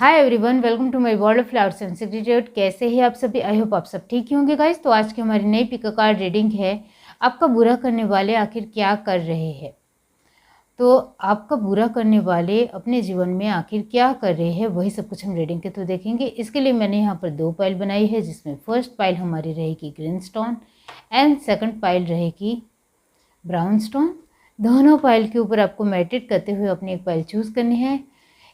Hi everyone, welcome to my world of flowers and secret. कैसे हैं आप सभी? आई होप आप सब ठीक ही होंगे गाइस। तो आज की हमारी नई पिक कार्ड रीडिंग है, आपका बुरा करने वाले आखिर क्या कर रहे हैं। तो आपका बुरा करने वाले अपने जीवन में आखिर क्या कर रहे हैं, वही सब कुछ हम रीडिंग के थ्रू देखेंगे। इसके लिए मैंने यहाँ पर 2 पाइल बनाई है, जिसमें फर्स्ट पाइल हमारी रहेगी green stone and second pile रहेगी ब्राउन स्टोन। दोनों पाइल के ऊपर आपको मेडिटेट करते हुए अपनी एक पाइल चूज़ करनी है।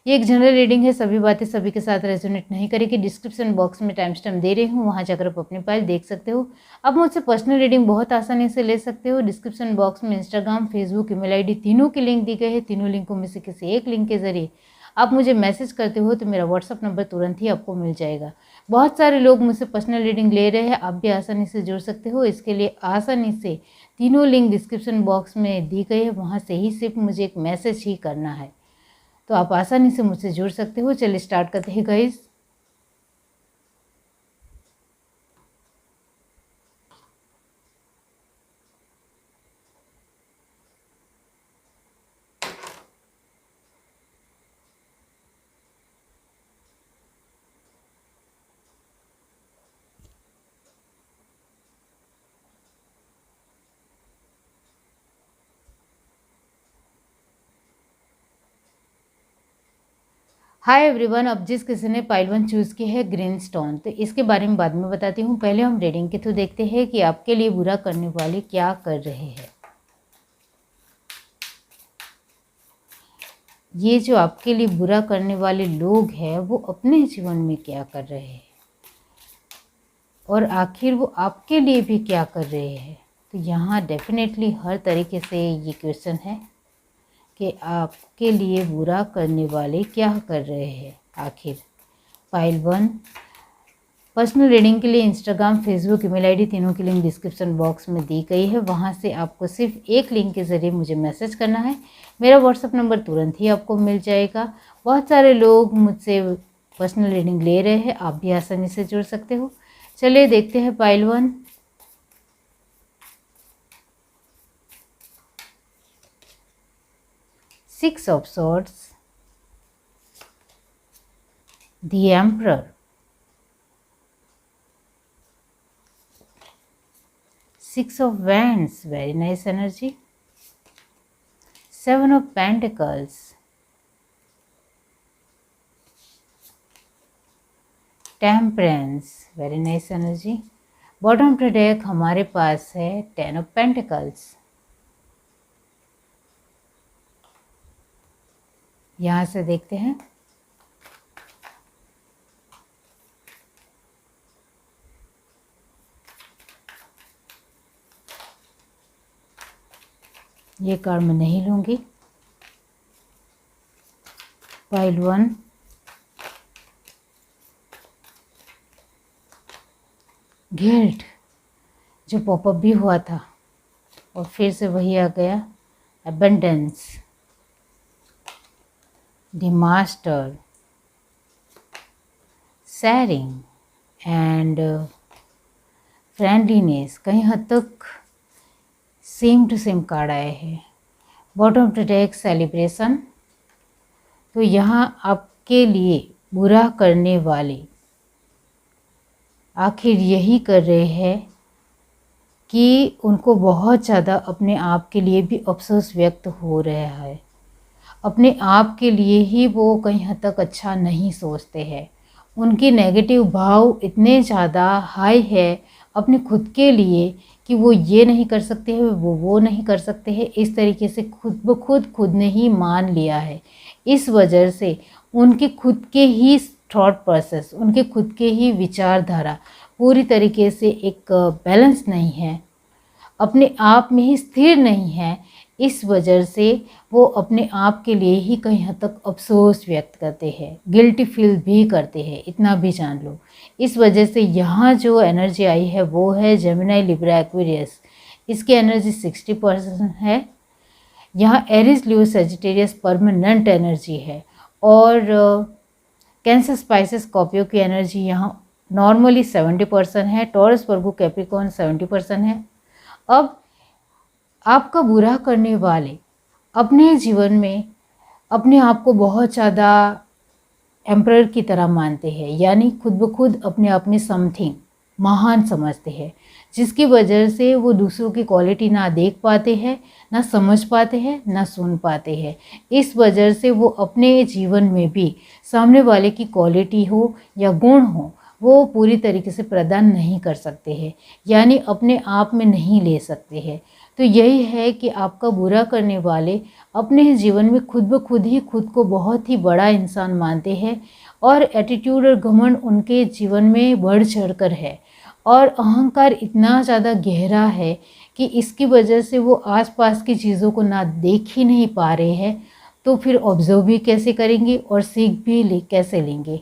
ये एक जनरल रीडिंग है, सभी बातें सभी के साथ रेजोनेट नहीं करेगी। डिस्क्रिप्शन बॉक्स में टाइम स्टैम्प दे रही हूँ, वहाँ जाकर आप अपनी फाइल देख सकते हो। आप मुझसे पर्सनल रीडिंग बहुत आसानी से ले सकते हो। डिस्क्रिप्शन बॉक्स में इंस्टाग्राम, फेसबुक, ईमेल आईडी तीनों की लिंक दी गई है। तीनों लिंकों में से किसी एक लिंक के जरिए आप मुझे मैसेज करते हो तो मेरा व्हाट्सअप नंबर तुरंत ही आपको मिल जाएगा। बहुत सारे लोग मुझसे पर्सनल रीडिंग ले रहे हैं, आप भी आसानी से जुड़ सकते हो। इसके लिए आसानी से तीनों लिंक डिस्क्रिप्शन बॉक्स में दी गई है, वहाँ से ही सिर्फ मुझे एक मैसेज ही करना है, तो आप आसानी से मुझसे जुड़ सकते हो। चलिए स्टार्ट करते हैं गाइस। हाय एवरीवन, अब जिस किसी ने पाइल 1 चूज़ की है ग्रीन स्टोन, तो इसके बारे में बाद में बताती हूँ। पहले हम रीडिंग के थ्रू देखते हैं कि आपके लिए बुरा करने वाले क्या कर रहे हैं। ये जो आपके लिए बुरा करने वाले लोग हैं, वो अपने जीवन में क्या कर रहे हैं और आखिर वो आपके लिए भी क्या कर रहे हैं। तो यहाँ डेफिनेटली हर तरीके से ये क्वेश्चन है कि आपके लिए बुरा करने वाले क्या कर रहे हैं आखिर। पाइल 1 पर्सनल रीडिंग के लिए इंस्टाग्राम, फेसबुक, ईमेल आईडी तीनों की लिंक डिस्क्रिप्शन बॉक्स में दी गई है। वहाँ से आपको सिर्फ एक लिंक के ज़रिए मुझे मैसेज करना है, मेरा व्हाट्सअप नंबर तुरंत ही आपको मिल जाएगा। बहुत सारे लोग मुझसे पर्सनल रीडिंग ले रहे हैं, आप भी आसानी से जुड़ सकते हो। चलिए देखते हैं pile 1। Six of Swords, the Emperor, Six of Wands, very nice energy, Seven of Pentacles, Temperance, very nice energy। Bottom of the deck हमारे पास है Ten of Pentacles। यहाँ से देखते हैं ये कार्ड मैं नहीं लूँगी। पाइल 1 गिल्ट, जो पॉपअप भी हुआ था और फिर से वही आ गया। Abundance, the master, sharing and friendliness. कहीं हद तक सेम टू सेम कार्ड आए हैं। Bottom of the deck celebration. तो यहाँ आपके लिए बुरा करने वाले आखिर यही कर रहे हैं कि उनको बहुत ज़्यादा अपने आप के लिए भी अफसोस व्यक्त हो रहा है। अपने आप के लिए ही वो कहीं हद तक अच्छा नहीं सोचते हैं। उनकी नेगेटिव भाव इतने ज़्यादा हाई है अपने खुद के लिए कि वो ये नहीं कर सकते हैं, वो नहीं कर सकते हैं। इस तरीके से खुद ने ही मान लिया है। इस वजह से उनके खुद के ही थॉट प्रोसेस, उनके खुद के ही विचारधारा पूरी तरीके से एक बैलेंस नहीं है, अपने आप में ही स्थिर नहीं है। इस वजह से वो अपने आप के लिए ही कहीं हद तक अफसोस व्यक्त करते हैं, गिल्टी फील भी करते हैं, इतना भी जान लो। इस वजह से यहाँ जो एनर्जी आई है वो है जेमिनी, लिब्रा, एक्वेरियस। इसकी एनर्जी 60% है। यहाँ एरिस, लियो, सजिटेरियस परमानेंट एनर्जी है और कैंसर, स्पाइसेस, स्कॉर्पियो की एनर्जी यहाँ नॉर्मली 70% है। टॉरस, वर्गो, कैप्रिकॉर्न 70% है। अब आपका बुरा करने वाले अपने जीवन में अपने आप को बहुत ज़्यादा एम्परर की तरह मानते हैं, यानी खुद ब खुद अपने आप में समथिंग महान समझते हैं, जिसकी वजह से वो दूसरों की क्वालिटी ना देख पाते हैं, ना समझ पाते हैं, ना सुन पाते हैं। इस वजह से वो अपने जीवन में भी सामने वाले की क्वालिटी हो या गुण हो, वो पूरी तरीके से प्रदान नहीं कर सकते हैं, यानी अपने आप में नहीं ले सकते हैं। तो यही है कि आपका बुरा करने वाले अपने जीवन में खुद ब खुद ही खुद को बहुत ही बड़ा इंसान मानते हैं और एटीट्यूड और घमंड उनके जीवन में बढ़ चढ़ कर है, और अहंकार इतना ज़्यादा गहरा है कि इसकी वजह से वो आसपास की चीज़ों को ना देख ही नहीं पा रहे हैं, तो फिर ऑब्जर्व भी कैसे करेंगे और सीख भी कैसे लेंगे।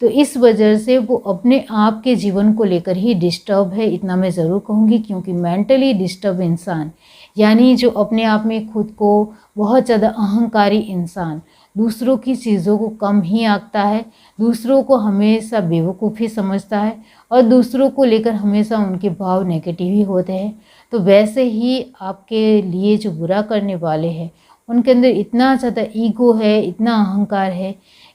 तो इस वजह से वो अपने आप के जीवन को लेकर ही डिस्टर्ब है, इतना मैं ज़रूर कहूँगी, क्योंकि मेंटली डिस्टर्ब इंसान, यानी जो अपने आप में खुद को बहुत ज़्यादा अहंकारी इंसान, दूसरों की चीज़ों को कम ही आंकता है, दूसरों को हमेशा बेवकूफ़ी समझता है और दूसरों को लेकर हमेशा उनके भाव नेगेटिव ही होते हैं। तो वैसे ही आपके लिए जो बुरा करने वाले हैं, उनके अंदर इतना ज़्यादा ईगो है, इतना अहंकार है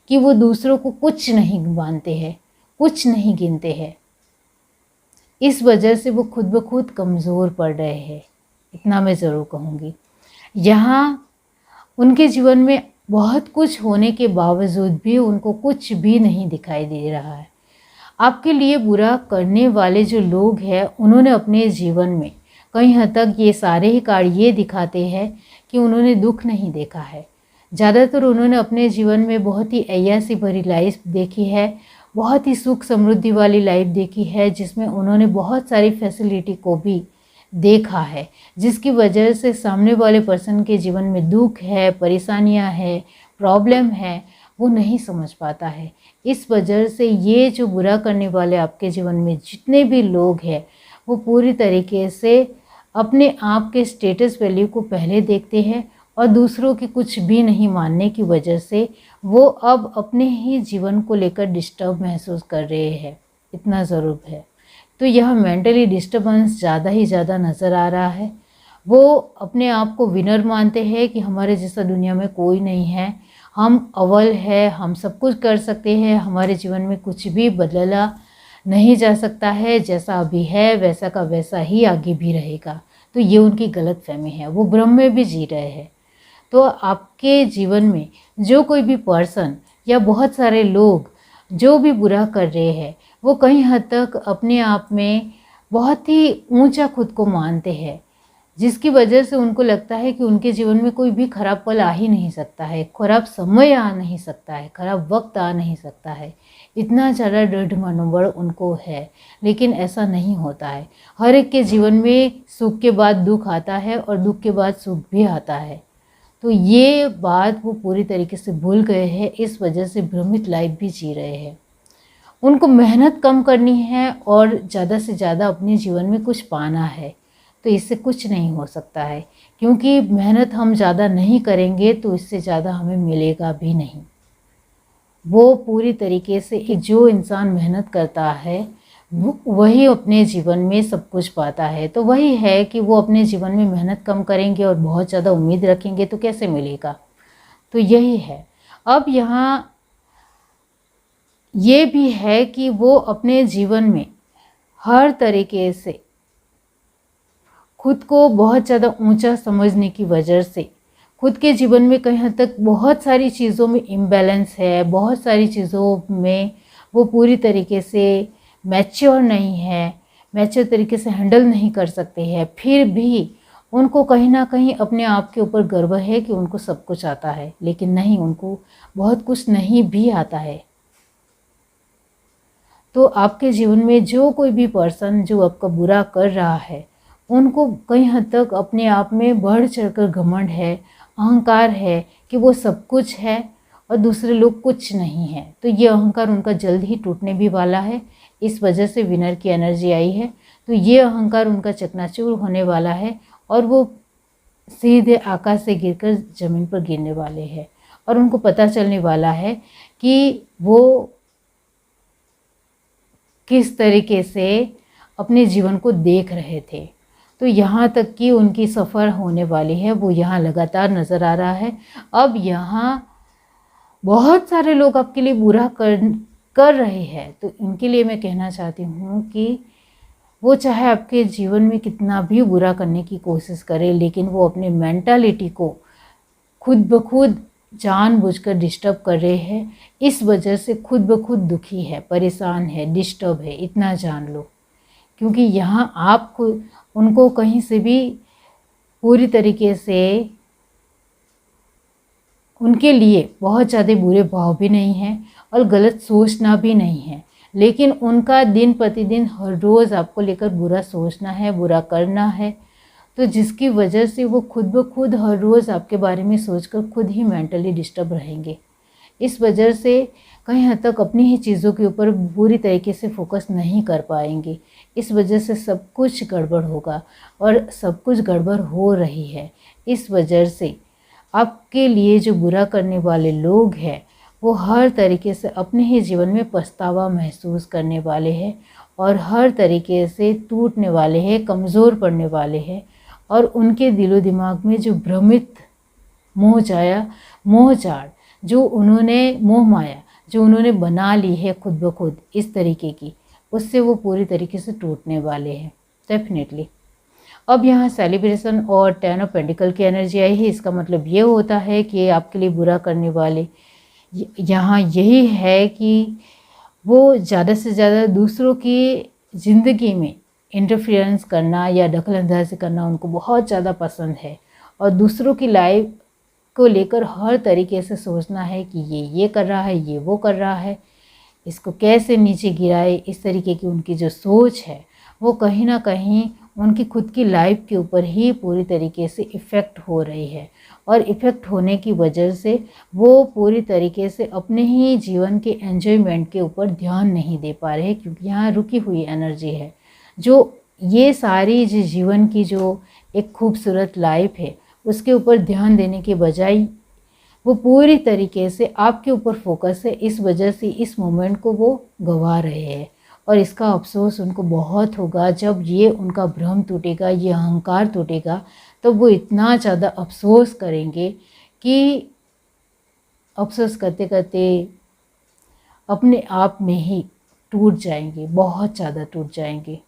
कि वो दूसरों को कुछ नहीं मानते हैं, कुछ नहीं गिनते हैं। इस वजह से वो खुद ब खुद कमज़ोर पड़ रहे हैं, इतना मैं ज़रूर कहूँगी। यहाँ उनके जीवन में बहुत कुछ होने के बावजूद भी उनको कुछ भी नहीं दिखाई दे रहा है। आपके लिए बुरा करने वाले जो लोग हैं, उन्होंने अपने जीवन में कहीं हद तक ये सारे ही कार्ड ये दिखाते हैं कि उन्होंने दुख नहीं देखा है। ज़्यादातर उन्होंने अपने जीवन में बहुत ही ऐयासी भरी लाइफ देखी है, बहुत ही सुख समृद्धि वाली लाइफ देखी है, जिसमें उन्होंने बहुत सारी फैसिलिटी को भी देखा है, जिसकी वजह से सामने वाले पर्सन के जीवन में दुख है, परेशानियां है, प्रॉब्लम है, वो नहीं समझ पाता है। इस वजह से ये जो बुरा करने वाले आपके जीवन में जितने भी लोग हैं, वो पूरी तरीके से अपने आप के स्टेटस वैल्यू को पहले देखते हैं और दूसरों की कुछ भी नहीं मानने की वजह से वो अब अपने ही जीवन को लेकर डिस्टर्ब महसूस कर रहे हैं, इतना ज़रूर है। तो यह मेंटली डिस्टर्बेंस ज़्यादा ही ज़्यादा नज़र आ रहा है। वो अपने आप को विनर मानते हैं कि हमारे जैसा दुनिया में कोई नहीं है, हम अव्वल है, हम सब कुछ कर सकते हैं, हमारे जीवन में कुछ भी बदला नहीं जा सकता है, जैसा अभी है वैसा का वैसा ही आगे भी रहेगा। तो ये उनकी गलत फहमी है, वो भ्रम में भी जी रहे हैं। तो आपके जीवन में जो कोई भी पर्सन या बहुत सारे लोग जो भी बुरा कर रहे हैं, वो कहीं हद तक अपने आप में बहुत ही ऊंचा खुद को मानते हैं, जिसकी वजह से उनको लगता है कि उनके जीवन में कोई भी खराब पल आ ही नहीं सकता है, खराब समय आ नहीं सकता है, खराब वक्त आ नहीं सकता है। इतना ज़्यादा दृढ़ मनोबल उनको है, लेकिन ऐसा नहीं होता है। हर एक के जीवन में सुख के बाद दुख आता है और दुख के बाद सुख भी आता है। तो ये बात वो पूरी तरीके से भूल गए हैं, इस वजह से भ्रमित लाइफ भी जी रहे हैं। उनको मेहनत कम करनी है और ज़्यादा से ज़्यादा अपने जीवन में कुछ पाना है, तो इससे कुछ नहीं हो सकता है, क्योंकि मेहनत हम ज़्यादा नहीं करेंगे तो इससे ज़्यादा हमें मिलेगा भी नहीं। वो पूरी तरीके से जो इंसान मेहनत करता है वही अपने जीवन में सब कुछ पाता है। तो वही है कि वो अपने जीवन में मेहनत कम करेंगे और बहुत ज़्यादा उम्मीद रखेंगे तो कैसे मिलेगा। तो यही है। अब यहाँ ये भी है कि वो अपने जीवन में हर तरीके से खुद को बहुत ज़्यादा ऊंचा समझने की वजह से खुद के जीवन में कहीं हद तक बहुत सारी चीज़ों में इम्बैलेंस है, बहुत सारी चीज़ों में वो पूरी तरीके से मैच्योर नहीं है, मैच्योर तरीके से हैंडल नहीं कर सकते हैं। फिर भी उनको कहीं ना कहीं अपने आप के ऊपर गर्व है कि उनको सब कुछ आता है, लेकिन नहीं, उनको बहुत कुछ नहीं भी आता है। तो आपके जीवन में जो कोई भी पर्सन जो आपका बुरा कर रहा है, उनको कहीं हद तक अपने आप में बढ़ चढ़कर घमंड है, अहंकार है कि वो सब कुछ है और दूसरे लोग कुछ नहीं है। तो ये अहंकार उनका जल्द ही टूटने भी वाला है। इस वजह से विनर की एनर्जी आई है, तो ये अहंकार उनका चकनाचूर होने वाला है और वो सीधे आकाश से गिरकर ज़मीन पर गिरने वाले हैं और उनको पता चलने वाला है कि वो किस तरीके से अपने जीवन को देख रहे थे। तो यहाँ तक कि उनकी सफ़र होने वाली है, वो यहाँ लगातार नज़र आ रहा है। अब यहाँ बहुत सारे लोग आपके लिए बुरा कर रहे हैं, तो इनके लिए मैं कहना चाहती हूँ कि वो चाहे आपके जीवन में कितना भी बुरा करने की कोशिश करे, लेकिन वो अपने मेंटालिटी को खुद ब खुद जानबूझकर डिस्टर्ब कर रहे हैं। इस वजह से खुद ब खुद दुखी है, परेशान है, डिस्टर्ब है, इतना जान लो। क्योंकि यहाँ आपको उनको कहीं से भी पूरी तरीके से उनके लिए बहुत ज़्यादा बुरे भाव भी नहीं हैं और गलत सोचना भी नहीं है, लेकिन उनका दिन प्रतिदिन हर रोज़ आपको लेकर बुरा सोचना है, बुरा करना है। तो जिसकी वजह से वो खुद ब खुद हर रोज़ आपके बारे में सोचकर खुद ही मेंटली डिस्टर्ब रहेंगे। इस वजह से कहीं हद तक अपनी ही चीज़ों के ऊपर पूरी तरीके से फोकस नहीं कर पाएंगे। इस वजह से सब कुछ गड़बड़ होगा और सब कुछ गड़बड़ हो रही है। इस वजह से आपके लिए जो बुरा करने वाले लोग हैं वो हर तरीके से अपने ही जीवन में पछतावा महसूस करने वाले हैं और हर तरीके से टूटने वाले हैं, कमज़ोर पड़ने वाले हैं। और उनके दिलो दिमाग में जो भ्रमित मोह-जाड़ जो उन्होंने मोह माया जो उन्होंने बना ली है खुद ब खुद इस तरीके की, उससे वो पूरी तरीके से टूटने वाले हैं डेफिनेटली। अब यहाँ सेलिब्रेशन और 10 ऑफ पेंटिकल की एनर्जी आई है। इसका मतलब ये होता है कि आपके लिए बुरा करने वाले यहाँ यही है कि वो ज़्यादा से ज़्यादा दूसरों की ज़िंदगी में इंटरफेरेंस करना या दखल अंदाजी करना उनको बहुत ज़्यादा पसंद है और दूसरों की लाइफ को लेकर हर तरीके से सोचना है कि ये कर रहा है, ये वो कर रहा है, इसको कैसे नीचे गिराए। इस तरीके की उनकी जो सोच है वो कहीं ना कहीं उनकी खुद की लाइफ के ऊपर ही पूरी तरीके से इफ़ेक्ट हो रही है और इफ़ेक्ट होने की वजह से वो पूरी तरीके से अपने ही जीवन के एंजॉयमेंट के ऊपर ध्यान नहीं दे पा रहे हैं, क्योंकि यहाँ रुकी हुई एनर्जी है। जो ये सारी जो जीवन की जो एक खूबसूरत लाइफ है उसके ऊपर ध्यान देने के बजाय वो पूरी तरीके से आपके ऊपर फोकस है। इस वजह से इस मोमेंट को वो गंवा रहे हैं और इसका अफसोस उनको बहुत होगा। जब ये उनका भ्रम टूटेगा, ये अहंकार टूटेगा, तो वो इतना ज़्यादा अफसोस करेंगे कि अफसोस करते करते अपने आप में ही टूट जाएंगे, बहुत ज़्यादा टूट जाएंगे।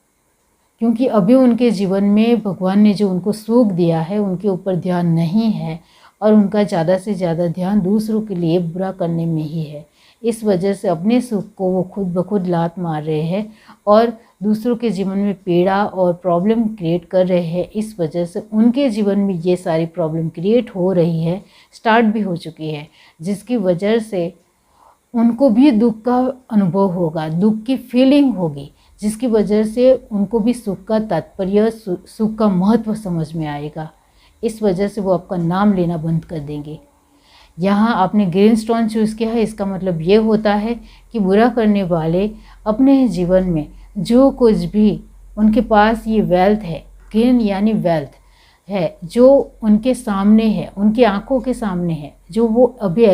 क्योंकि अभी उनके जीवन में भगवान ने जो उनको सुख दिया है उनके ऊपर ध्यान नहीं है और उनका ज़्यादा से ज़्यादा ध्यान दूसरों के लिए बुरा करने में ही है। इस वजह से अपने सुख को वो खुद ब खुद लात मार रहे हैं और दूसरों के जीवन में पीड़ा और प्रॉब्लम क्रिएट कर रहे हैं। इस वजह से उनके जीवन में ये सारी प्रॉब्लम क्रिएट हो रही है, स्टार्ट भी हो चुकी है, जिसकी वजह से उनको भी दुख का अनुभव होगा, दुख की फीलिंग होगी, जिसकी वजह से उनको भी सुख का तात्पर्य, सुख का महत्व समझ में आएगा। इस वजह से वो आपका नाम लेना बंद कर देंगे। यहाँ आपने ग्रीन स्टोन चूज़ किया है, इसका मतलब ये होता है कि बुरा करने वाले अपने जीवन में जो कुछ भी उनके पास ये वेल्थ है, ग्रीन यानी वेल्थ है, जो उनके सामने है, उनकी आंखों के सामने है, जो वो अभी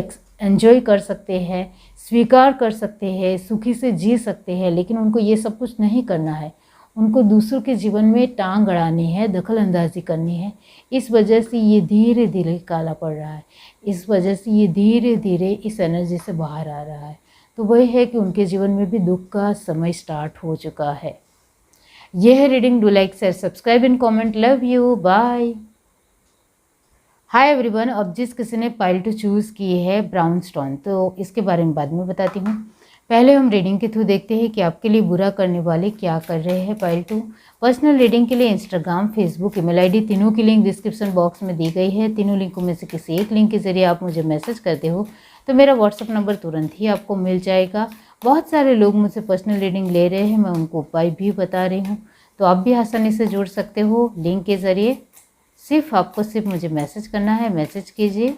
एंजॉय कर सकते हैं, स्वीकार कर सकते हैं, सुखी से जी सकते हैं, लेकिन उनको ये सब कुछ नहीं करना है। उनको दूसरों के जीवन में टांग अड़ानी है, दखल अंदाजी करनी है। इस वजह से ये धीरे धीरे काला पड़ रहा है, इस वजह से ये धीरे धीरे इस एनर्जी से बाहर आ रहा है। तो वही है कि उनके जीवन में भी दुख का समय स्टार्ट हो चुका है। यह है reading. Do like, share, subscribe and comment. Love you, bye. Hi everyone. अब जिस किसी ने पाइल टू चूज़ की है ब्राउन स्टोन, तो इसके बारे में बाद में बताती हूँ। पहले हम रीडिंग के थ्रू देखते हैं कि आपके लिए बुरा करने वाले क्या कर रहे हैं। पाइल टू पर्सनल रीडिंग के लिए इंस्टाग्राम, फेसबुक, ईमेल आईडी तीनों की लिंक डिस्क्रिप्शन बॉक्स में दी गई है। तीनों लिंकों में से किसी एक लिंक के जरिए आप मुझे मैसेज करते हो तो मेरा व्हाट्सअप नंबर तुरंत ही आपको मिल जाएगा। बहुत सारे लोग मुझसे पर्सनल रीडिंग ले रहे हैं, मैं उनको उपाय भी बता रही हूँ, तो आप भी आसानी से जुड़ सकते हो लिंक के ज़रिए। सिर्फ मुझे मैसेज करना है, मैसेज कीजिए।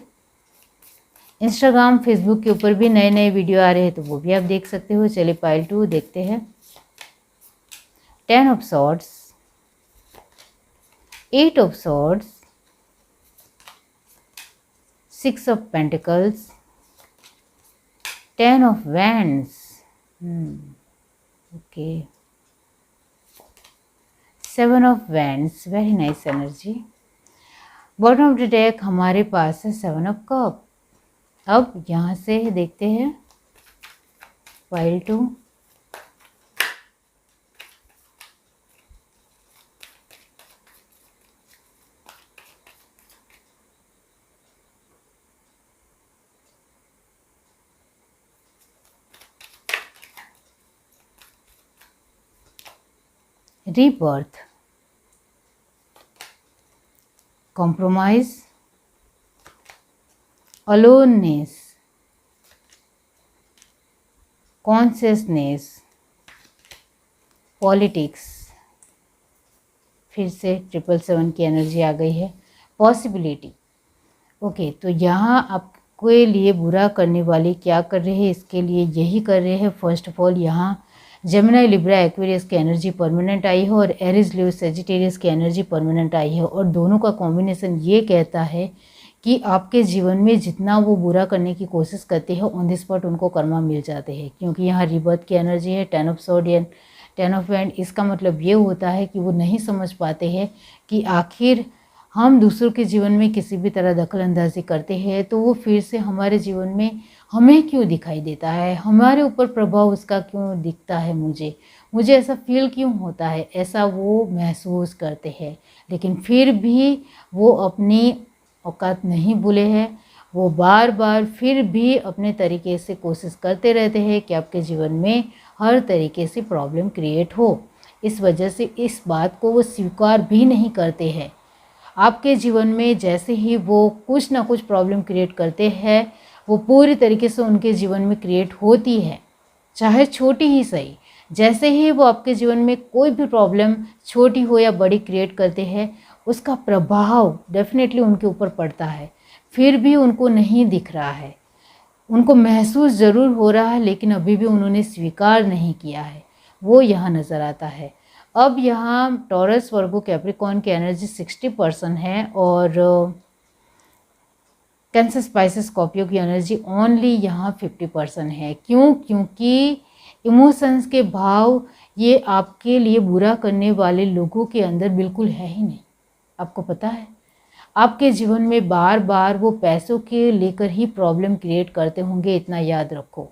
इंस्टाग्राम, फेसबुक के ऊपर भी नए नए वीडियो आ रहे हैं, तो वो भी आप देख सकते हो। चलिए पाइल टू देखते हैं। 10 of swords, 8 of swords, 6 of pentacles, 10 of wands, okay, 7 of wands, very nice energy. Bottom of the deck हमारे पास है 7 ऑफ कप, अब यहाँ से देखते हैं pile 2, rebirth, compromise, aloneness, consciousness, politics. फिर से 777 की एनर्जी आ गई है, पॉसिबिलिटी। ओके, तो यहाँ आपके लिए बुरा करने वाले क्या कर रहे हैं, इसके लिए यही कर रहे हैं। फर्स्ट ऑफ ऑल यहाँ जेमिनी लिब्रा एक्वेरियस की एनर्जी परमानेंट आई है और एरीज लियो सेजिटेरियस की एनर्जी परमानेंट आई है, और दोनों का कॉम्बिनेशन ये कहता है कि आपके जीवन में जितना वो बुरा करने की कोशिश करते हैं ऑन द स्पॉट उनको कर्मा मिल जाते हैं, क्योंकि यहाँ रिबर्थ की एनर्जी है, 10 of sword and 10 of wand. इसका मतलब ये होता है कि वो नहीं समझ पाते हैं कि आखिर हम दूसरों के जीवन में किसी भी तरह दखल अंदाजी करते हैं तो वो फिर से हमारे जीवन में हमें क्यों दिखाई देता है, हमारे ऊपर प्रभाव उसका क्यों दिखता है, मुझे ऐसा फील क्यों होता है, ऐसा वो महसूस करते हैं। लेकिन फिर भी वो अपनी औकात नहीं भूले हैं, वो बार बार फिर भी अपने तरीके से कोशिश करते रहते हैं कि आपके जीवन में हर तरीके से प्रॉब्लम क्रिएट हो। इस वजह से इस बात को वो स्वीकार भी नहीं करते हैं। आपके जीवन में जैसे ही वो कुछ ना कुछ प्रॉब्लम क्रिएट करते हैं, वो पूरी तरीके से उनके जीवन में क्रिएट होती है, चाहे छोटी ही सही। जैसे ही वो आपके जीवन में कोई भी प्रॉब्लम छोटी हो या बड़ी क्रिएट करते हैं, उसका प्रभाव डेफिनेटली उनके ऊपर पड़ता है, फिर भी उनको नहीं दिख रहा है। उनको महसूस ज़रूर हो रहा है, लेकिन अभी भी उन्होंने स्वीकार नहीं किया है, वो यहाँ नज़र आता है। अब यहाँ टॉरस, वर्गो, कैप्रिकॉर्न की एनर्जी 60% है और कैंसर, स्पाइसेस, स्कॉर्पियो की एनर्जी ओनली यहाँ 50% है। क्यों? क्योंकि इमोशंस के भाव ये आपके लिए बुरा करने वाले लोगों के अंदर बिल्कुल है ही नहीं। आपको पता है, आपके जीवन में बार बार वो पैसों के लेकर ही प्रॉब्लम क्रिएट करते होंगे, इतना याद रखो।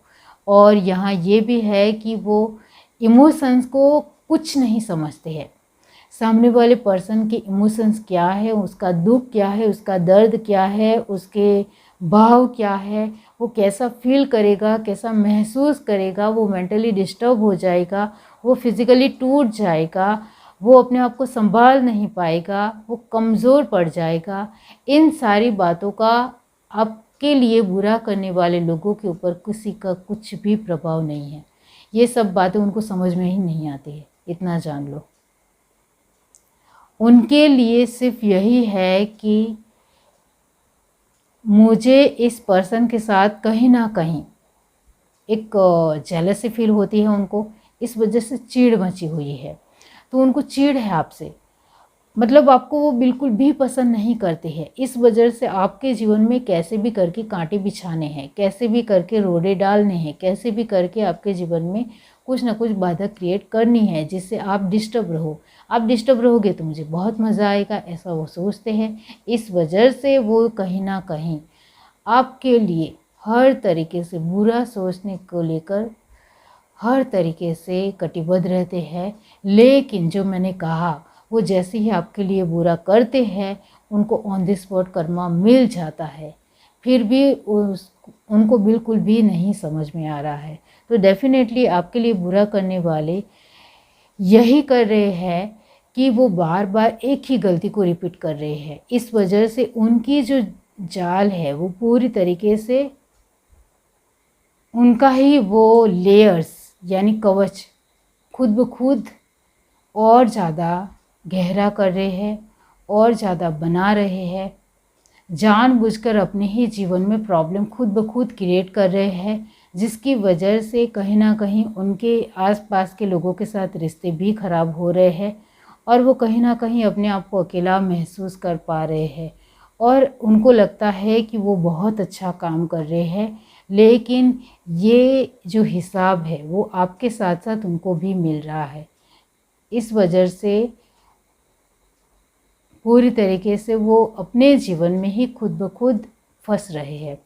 और यहाँ ये भी है कि वो इमोशंस को कुछ नहीं समझते हैं। सामने वाले पर्सन के इमोशंस क्या है, उसका दुख क्या है, उसका दर्द क्या है, उसके भाव क्या है, वो कैसा फील करेगा, कैसा महसूस करेगा, वो मेंटली डिस्टर्ब हो जाएगा, वो फिज़िकली टूट जाएगा, वो अपने आप को संभाल नहीं पाएगा, वो कमज़ोर पड़ जाएगा। इन सारी बातों का आपके लिए बुरा करने वाले लोगों के ऊपर किसी का कुछ भी प्रभाव नहीं है। ये सब बातें उनको समझ में ही नहीं आती है, इतना जान लो। उनके लिए सिर्फ यही है कि मुझे इस पर्सन के साथ कहीं ना कहीं एक जेलसी फील होती है उनको, इस वजह से चिढ़ मची हुई है। तो उनको चिढ़ है आपसे, मतलब आपको वो बिल्कुल भी पसंद नहीं करते हैं। इस वजह से आपके जीवन में कैसे भी करके कांटे बिछाने हैं, कैसे भी करके रोड़े डालने हैं, कैसे भी करके आपके जीवन में कुछ ना कुछ बाधा क्रिएट करनी है जिससे आप डिस्टर्ब रहो। आप डिस्टर्ब रहोगे तो मुझे बहुत मज़ा आएगा, ऐसा वो सोचते हैं। इस वजह से वो कहीं ना कहीं आपके लिए हर तरीके से बुरा सोचने को लेकर हर तरीके से कटिबद्ध रहते हैं। लेकिन जो मैंने कहा, वो जैसे ही आपके लिए बुरा करते हैं उनको ऑन द स्पॉट कर्मा मिल जाता है, फिर भी उनको बिल्कुल भी नहीं समझ में आ रहा है। तो डेफिनेटली आपके लिए बुरा करने वाले यही कर रहे हैं कि वो बार बार एक ही गलती को रिपीट कर रहे हैं। इस वजह से उनकी जो जाल है वो पूरी तरीके से उनका ही वो लेयर्स यानी कवच खुद ब खुद और ज़्यादा गहरा कर रहे हैं और ज़्यादा बना रहे हैं। जानबूझकर अपने ही जीवन में प्रॉब्लम खुद ब खुद क्रिएट कर रहे हैं, जिसकी वजह से कहीं ना कहीं उनके आसपास के लोगों के साथ रिश्ते भी खराब हो रहे हैं और वो कहीं ना कहीं अपने आप को अकेला महसूस कर पा रहे हैं और उनको लगता है कि वो बहुत अच्छा काम कर रहे हैं। लेकिन ये जो हिसाब है वो आपके साथ साथ उनको भी मिल रहा है। इस वजह से पूरी तरीके से वो अपने जीवन में ही खुद ब खुद फंस रहे हैं।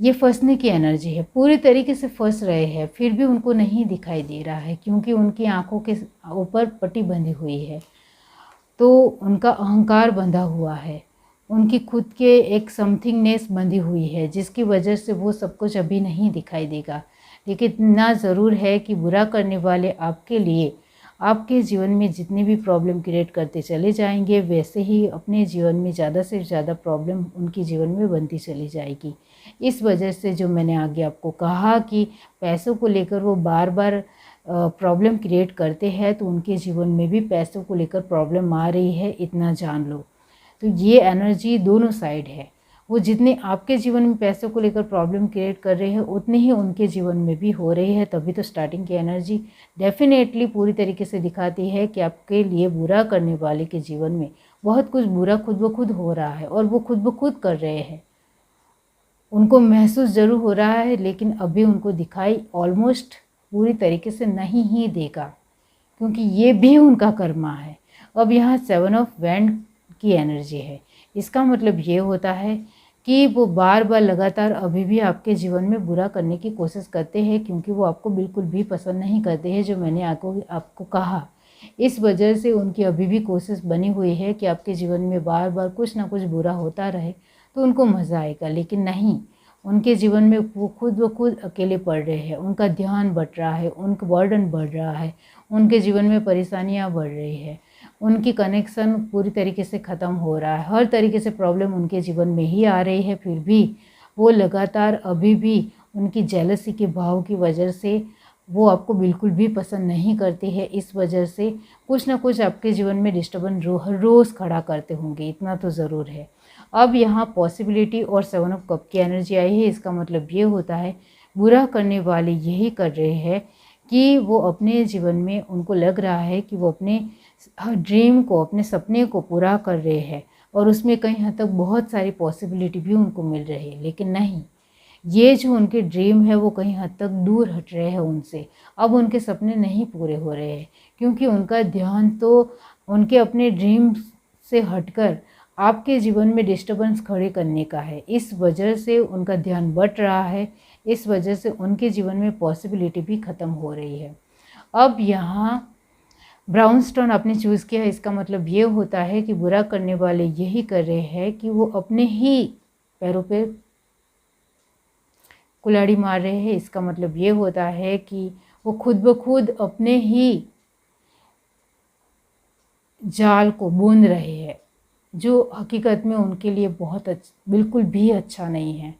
ये फंसने की एनर्जी है, पूरी तरीके से फंस रहे हैं, फिर भी उनको नहीं दिखाई दे रहा है क्योंकि उनकी आंखों के ऊपर पट्टी बंधी हुई है। तो उनका अहंकार बंधा हुआ है, उनकी खुद के एक समथिंगनेस बंधी हुई है, जिसकी वजह से वो सब कुछ अभी नहीं दिखाई देगा। लेकिन इतना ज़रूर है कि बुरा करने वाले आपके लिए आपके जीवन में जितनी भी प्रॉब्लम क्रिएट करते चले जाएंगे, वैसे ही अपने जीवन में ज़्यादा से ज़्यादा प्रॉब्लम उनके जीवन में बनती चली जाएगी। इस वजह से जो मैंने आगे आपको कहा कि पैसों को लेकर वो बार बार प्रॉब्लम क्रिएट करते हैं, तो उनके जीवन में भी पैसों को लेकर प्रॉब्लम आ रही है, इतना जान लो। तो ये एनर्जी दोनों साइड है। वो जितने आपके जीवन में पैसों को लेकर प्रॉब्लम क्रिएट कर रहे हैं, उतने ही उनके जीवन में भी हो रही है। तभी तो स्टार्टिंग की एनर्जी डेफिनेटली पूरी तरीके से दिखाती है कि आपके लिए बुरा करने वाले के जीवन में बहुत कुछ बुरा खुद ब खुद हो रहा है, और वो खुद ब खुद कर रहे हैं। उनको महसूस ज़रूर हो रहा है, लेकिन अभी उनको दिखाई ऑलमोस्ट पूरी तरीके से नहीं ही देगा, क्योंकि ये भी उनका कर्मा है। अब यहाँ 7 ऑफ वैंड की एनर्जी है। इसका मतलब ये होता है कि वो बार बार लगातार अभी भी आपके जीवन में बुरा करने की कोशिश करते हैं, क्योंकि वो आपको बिल्कुल भी पसंद नहीं करते हैं, जो मैंने आपको कहा। इस वजह से उनकी अभी भी कोशिश बनी हुई है कि आपके जीवन में बार बार कुछ ना कुछ बुरा होता रहे, तो उनको मज़ा आएगा। लेकिन नहीं, उनके जीवन में वो खुद ब खुद अकेले पड़ रहे हैं, उनका ध्यान बढ़ रहा है, उनका बर्डन बढ़ रहा है, उनके जीवन में परेशानियाँ बढ़ रही है, उनकी कनेक्शन पूरी तरीके से ख़त्म हो रहा है, हर तरीके से प्रॉब्लम उनके जीवन में ही आ रही है। फिर भी वो लगातार अभी भी उनकी जेलसी के भाव की वजह से वो आपको बिल्कुल भी पसंद नहीं करते हैं। इस वजह से कुछ ना कुछ आपके जीवन में डिस्टर्बेंस हर रोज़ खड़ा करते होंगे, इतना तो ज़रूर है। अब यहाँ पॉसिबिलिटी और 7 ऑफ कप की एनर्जी आई है। इसका मतलब ये होता है बुरा करने वाले यही कर रहे हैं कि वो अपने जीवन में उनको लग रहा है कि वो अपने ड्रीम को, अपने सपने को पूरा कर रहे हैं, और उसमें कहीं हद तक बहुत सारी पॉसिबिलिटी भी उनको मिल रही है। लेकिन नहीं, ये जो उनके ड्रीम है वो कहीं हद तक दूर हट रहे हैं उनसे। अब उनके सपने नहीं पूरे हो रहे हैं, क्योंकि उनका ध्यान तो उनके अपने ड्रीम से हटकर आपके जीवन में डिस्टर्बेंस खड़े करने का है। इस वजह से उनका ध्यान बट रहा है, इस वजह से उनके जीवन में पॉसिबिलिटी भी ख़त्म हो रही है। अब यहाँ ब्राउन स्टोन आपने चूज़ किया है। इसका मतलब ये होता है कि बुरा करने वाले यही कर रहे हैं कि वो अपने ही पैरों पे कुल्हाड़ी मार रहे हैं। इसका मतलब ये होता है कि वो खुद ब खुद अपने ही जाल को बूंद रहे हैं, जो हकीकत में उनके लिए बहुत बिल्कुल भी अच्छा नहीं है,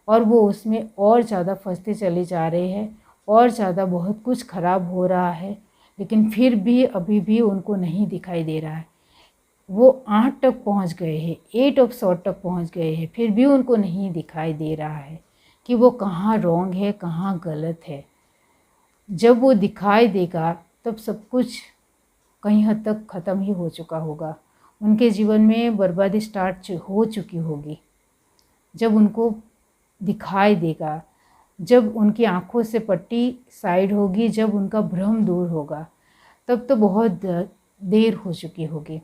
और वो उसमें और ज़्यादा फंसते चले जा रहे हैं, और ज़्यादा बहुत कुछ ख़राब हो रहा है। लेकिन फिर भी अभी भी उनको नहीं दिखाई दे रहा है। वो 8 तक पहुंच गए हैं, 8 ऑफ सॉर्ट तक पहुंच गए हैं, फिर भी उनको नहीं दिखाई दे रहा है कि वो कहाँ रॉन्ग है, कहाँ गलत है। जब वो दिखाई देगा तब सब कुछ कहीं हद तक ख़त्म ही हो चुका होगा। उनके जीवन में बर्बादी स्टार्ट हो चुकी होगी। जब उनको दिखाई देगा, जब उनकी आंखों से पट्टी साइड होगी, जब उनका भ्रम दूर होगा, तब तो बहुत देर हो चुकी होगी।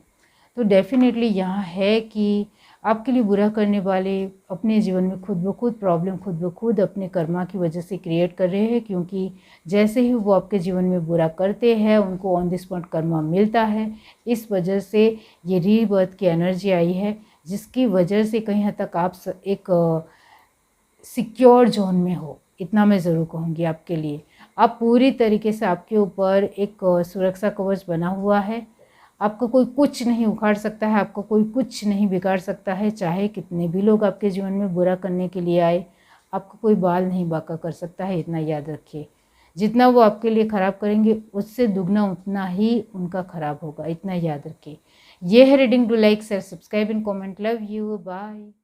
तो डेफिनेटली यहाँ है कि आपके लिए बुरा करने वाले अपने जीवन में खुद ब खुद प्रॉब्लम खुद ब खुद अपने कर्मा की वजह से क्रिएट कर रहे हैं, क्योंकि जैसे ही वो आपके जीवन में बुरा करते हैं उनको ऑन द स्पॉट कर्मा मिलता है। इस वजह से ये रीबर्थ की एनर्जी आई है, जिसकी वजह से कहीं हद तक आप एक सिक्योर जोन में हो, इतना मैं ज़रूर कहूँगी आपके लिए। आप पूरी तरीके से, आपके ऊपर एक सुरक्षा कवच बना हुआ है। आपको कोई कुछ नहीं उखाड़ सकता है, आपको कोई कुछ नहीं बिगाड़ सकता है। चाहे कितने भी लोग आपके जीवन में बुरा करने के लिए आए, आपको कोई बाल नहीं बांका कर सकता है, इतना याद रखिए। जितना वो आपके लिए ख़राब करेंगे, उससे दुगना उतना ही उनका ख़राब होगा, इतना याद रखिए। ये है reading. Do like, share, subscribe and comment. Love you, bye.